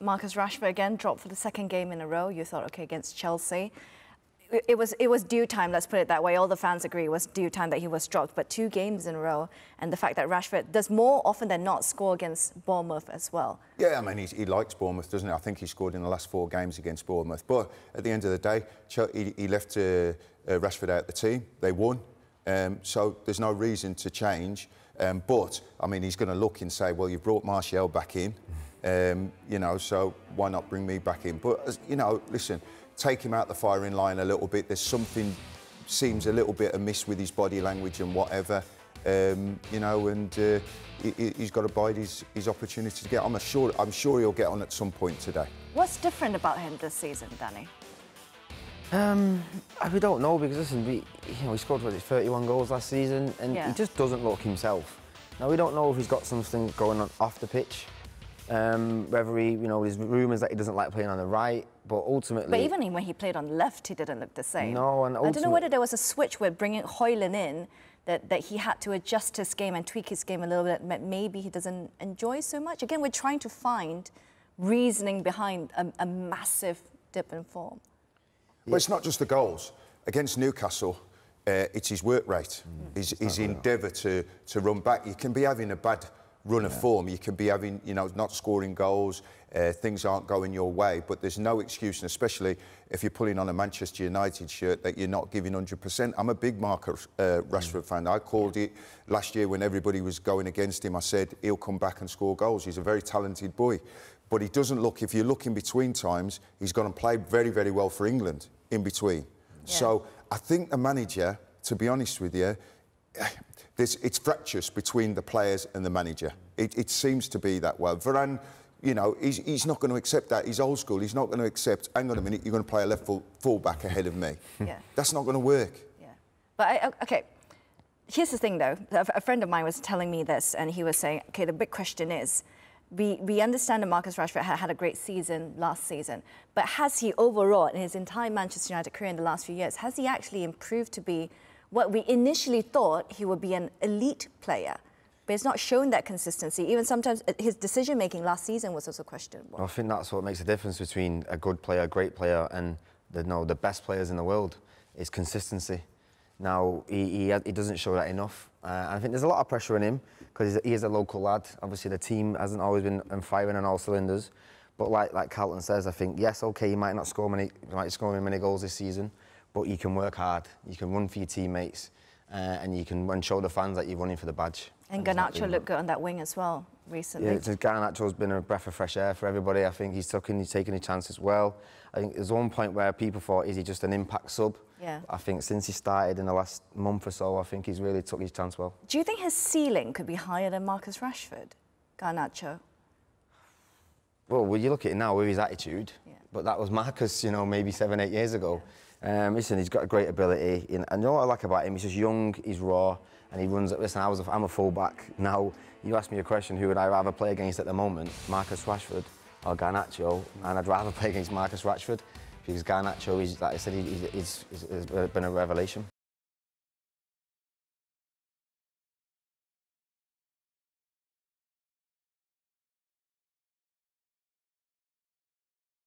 Marcus Rashford again dropped for the second game in a row. You thought, okay, against Chelsea. It was due time, let's put it that way. All the fans agree it was due time that he was dropped, but 2 games in a row, and the fact that Rashford does more often than not score against Bournemouth as well. Yeah, I mean, he likes Bournemouth, doesn't he? I think he scored in the last 4 games against Bournemouth. But at the end of the day, he left Rashford out the team. They won, so there's no reason to change. But, I mean, he's going to look and say, well, you brought Martial back in, you know, so why not bring me back in? But, you know, listen, take him out the firing line a little bit. There's something seems a little bit amiss with his body language and whatever, you know, and he's got to bide his opportunity to get on. I'm sure he'll get on at some point today. What's different about him this season, Danny? We don't know, because listen, he scored 31 goals last season, and he just doesn't look himself. Now, we don't know if he's got something going on off the pitch. Whether he, you know, there's rumours that he doesn't like playing on the right, but ultimately... But even when he played on the left, he didn't look the same. No, and I don't know whether there was a switch with bringing Højlund in, that he had to adjust his game and tweak his game a little bit, that maybe he doesn't enjoy so much. Again, we're trying to find reasoning behind a massive dip in form. Well, it's not just the goals. Against Newcastle, it's his work rate, his endeavour to run back. You can be having a bad run of form, you can be having, you know, not scoring goals, things aren't going your way, but there's no excuse, and especially if you're pulling on a Manchester United shirt, that you're not giving 100%. I'm a big Marcus Rashford fan. I called it last year when everybody was going against him. I said, he'll come back and score goals. He's a very talented boy. But he doesn't look, if you look in between times, he's gone and played very, very well for England in between. Yeah. So I think the manager, to be honest with you, it's fractious between the players and the manager. It seems to be that way. Varane, you know, he's not going to accept that. He's old school. He's not going to accept, hang on a minute, you're going to play a left full-back ahead of me. Yeah. That's not going to work. Yeah. But, OK, here's the thing, though. A friend of mine was telling me this, and he was saying, OK, the big question is, we understand that Marcus Rashford had a great season last season, but has he overall, in his entire Manchester United career in the last few years, has he actually improved to be what we initially thought he would be, an elite player? But it's not shown that consistency. Even sometimes his decision-making last season was also questionable. I think that's what makes the difference between a good player, a great player, and the best players in the world, is consistency. Now, he doesn't show that enough. And I think there's a lot of pressure on him, because he is a local lad. Obviously, the team hasn't always been firing on all cylinders. But like Carlton says, I think, yes, OK, you might not score many goals this season, but you can work hard, you can run for your teammates, and you can show the fans that you're running for the badge. And Garnacho looked good on that wing as well recently. Yeah, Garnacho's been a breath of fresh air for everybody. I think he's taking a chance as well. I think there's one point where people thought, is he just an impact sub? Yeah. I think since he started in the last month or so, I think he's really took his chance well. Do you think his ceiling could be higher than Marcus Rashford, Garnacho? Well, when you look at it now with his attitude, but that was Marcus, you know, maybe 7, 8 years ago. Listen, he's got a great ability. And you know what I like about him? He's just young, he's raw, and he runs. Listen, I'm a full-back. Now, you ask me a question, who would I rather play against at the moment, Marcus Rashford or Garnacho? And I'd rather play against Marcus Rashford, because Garnacho, like I said, he's been a revelation.